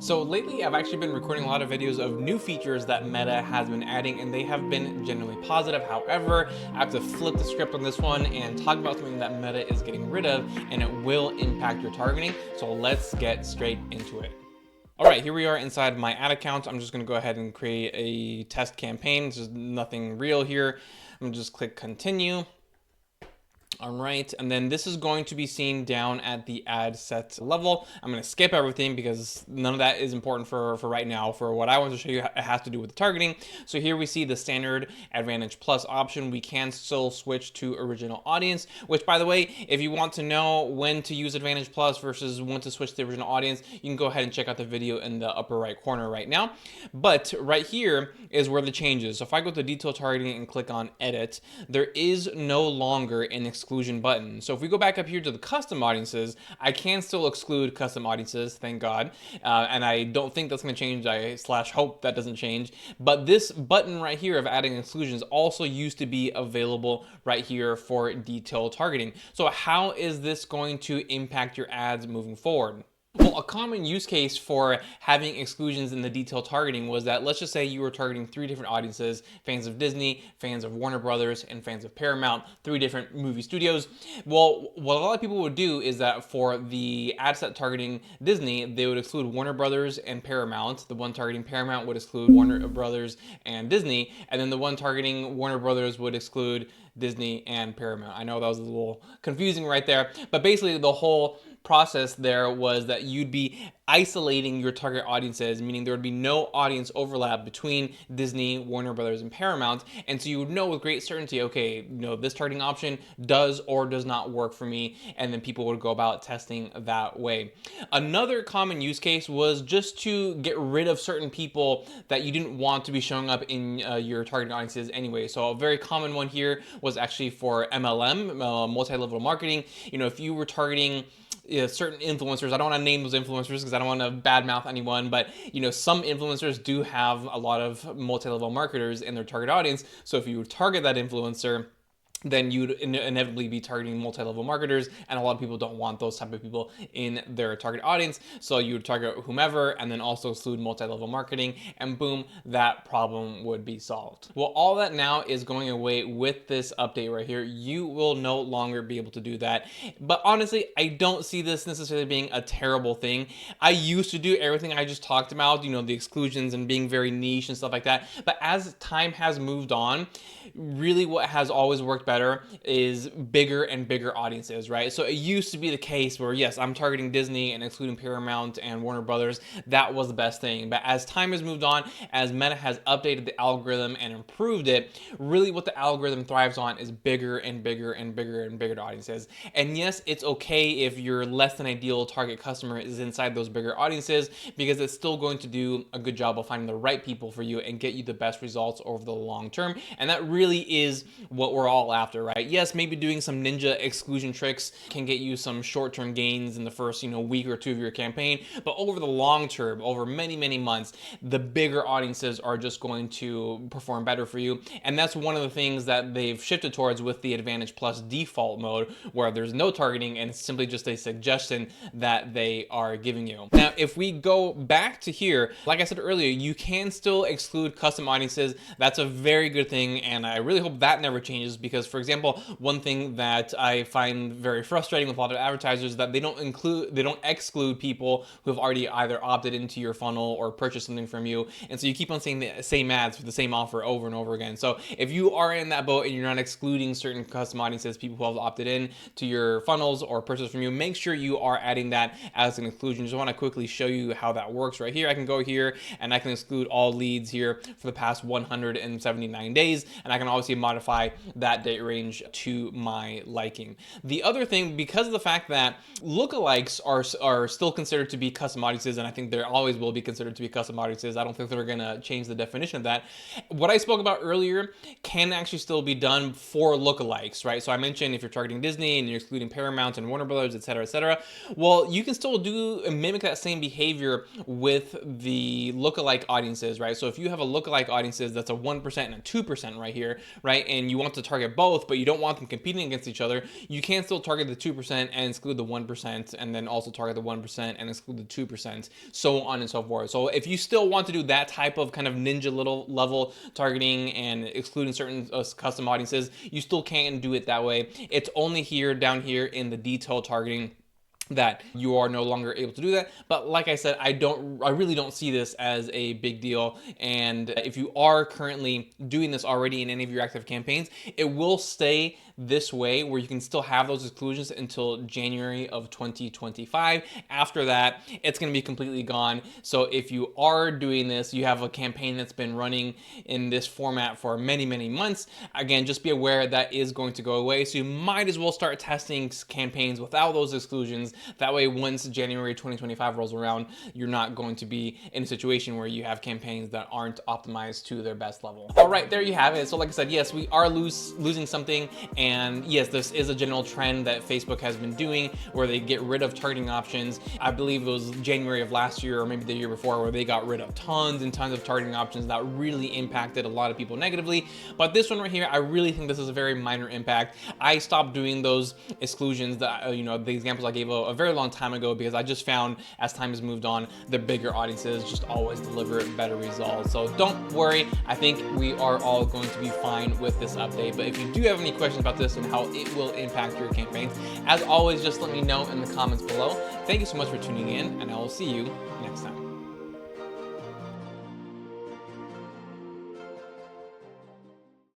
So lately, I've actually been recording a lot of videos of new features that Meta has been adding, and they have been generally positive. However, I have to flip the script on this one and talk about something that Meta is getting rid of, and it will impact your targeting. So let's get straight into it. All right, here we are inside my ad account. I'm just gonna go ahead and create a test campaign. There's nothing real here. I'm gonna just click continue. All right, and then this is going to be seen down at the ad set level. I'm going to skip everything because none of that is important for right now. For what I want to show you, it has to do with the targeting. So here we see the standard Advantage Plus option. We can still switch to original audience, which, by the way, if you want to know when to use Advantage Plus versus when to switch to the original audience, you can go ahead and check out the video in the upper right corner right now. But right here is where the change is. So if I go to detail targeting and click on edit, there is no longer an exclusion button. So if we go back up here to the custom audiences, I can still exclude custom audiences, thank God. And I don't think that's going to change. I hope that doesn't change. But this button right here of adding exclusions also used to be available right here for detailed targeting. So how is this going to impact your ads moving forward? Well, a common use case for having exclusions in the detailed targeting was that, let's just say you were targeting 3 different audiences: fans of Disney, fans of Warner Brothers, and fans of Paramount, 3 different movie studios. Well, what a lot of people would do is that for the ad set targeting Disney, they would exclude Warner Brothers and Paramount. The one targeting Paramount would exclude Warner Brothers and Disney, and then the one targeting Warner Brothers would exclude Disney and Paramount. I know that was a little confusing right there, but basically the whole process there was that you'd be isolating your target audiences, meaning there would be no audience overlap between Disney, Warner Brothers, and Paramount. And so you would know with great certainty, okay, this targeting option does or does not work for me. And then people would go about testing that way. Another common use case was just to get rid of certain people that you didn't want to be showing up in your targeting audiences anyway. So a very common one here was actually for MLM, multi-level marketing. If you were targeting certain influencers, I don't want to name those influencers because I don't want to badmouth anyone, but some influencers do have a lot of multi-level marketers in their target audience. So if you target that influencer, then you'd inevitably be targeting multi-level marketers, and a lot of people don't want those type of people in their target audience. So you would target whomever and then also exclude multi-level marketing, and boom, that problem would be solved. Well, all that now is going away with this update right here. You will no longer be able to do that. But honestly, I don't see this necessarily being a terrible thing. I used to do everything I just talked about, the exclusions and being very niche and stuff like that. But as time has moved on, really what has always worked better is bigger and bigger audiences, right? So it used to be the case where, yes, I'm targeting Disney and excluding Paramount and Warner Brothers. That was the best thing. But as time has moved on, as Meta has updated the algorithm and improved it, really what the algorithm thrives on is bigger and bigger and bigger and bigger audiences. And yes, it's okay if your less than ideal target customer is inside those bigger audiences, because it's still going to do a good job of finding the right people for you and get you the best results over the long term. And that really is what we're all after, right? Yes, maybe doing some ninja exclusion tricks can get you some short-term gains in the first, week or 2 of your campaign, but over the long term, over many, many months, the bigger audiences are just going to perform better for you. And that's one of the things that they've shifted towards with the Advantage Plus default mode, where there's no targeting and it's simply just a suggestion that they are giving you. Now, if we go back to here, like I said earlier, you can still exclude custom audiences. That's a very good thing, and I really hope that never changes, because, for example, one thing that I find very frustrating with a lot of advertisers is that they don't exclude people who have already either opted into your funnel or purchased something from you, and so you keep on seeing the same ads for the same offer over and over again. So if you are in that boat and you're not excluding certain custom audiences, people who have opted in to your funnels or purchased from you, make sure you are adding that as an exclusion. Just want to quickly show you how that works right here. I can go here and I can exclude all leads here for the past 179 days, and I can obviously modify that date range to my liking. The other thing, because of the fact that lookalikes are still considered to be custom audiences, and I think there always will be considered to be custom audiences, I don't think they're going to change the definition of that. What I spoke about earlier can actually still be done for lookalikes, right? So I mentioned if you're targeting Disney and you're excluding Paramount and Warner Brothers, etc., etc., well, you can still mimic that same behavior with the lookalike audiences, right? So if you have a lookalike audiences that's a 1% and a 2% right here, right, and you want to target both, both, but you don't want them competing against each other, you can still target the 2% and exclude the 1%, and then also target the 1% and exclude the 2%, so on and so forth. So if you still want to do that type of kind of ninja little level targeting and excluding certain custom audiences, you still can do it that way. It's only here down here in the detailed targeting that you are no longer able to do that. But like I said, I really don't see this as a big deal. And if you are currently doing this already in any of your active campaigns, it will stay this way where you can still have those exclusions until January of 2025. After that, it's going to be completely gone. So if you are doing this, you have a campaign that's been running in this format for many, many months, again, just be aware that is going to go away. So you might as well start testing campaigns without those exclusions. That way, once January 2025 rolls around, you're not going to be in a situation where you have campaigns that aren't optimized to their best level. All right, there you have it. So like I said, yes, we are losing something. And yes, this is a general trend that Facebook has been doing where they get rid of targeting options. I believe it was January of last year or maybe the year before where they got rid of tons and tons of targeting options that really impacted a lot of people negatively. But this one right here, I really think this is a very minor impact. I stopped doing those exclusions that, you know, the examples I gave a very long time ago because I just found as time has moved on, the bigger audiences just always deliver better results. So don't worry. I think we are all going to be fine with this update. But if you do have any questions about this and how it will impact your campaigns, as always, just let me know in the comments below. Thank you so much for tuning in, and I will see you next time.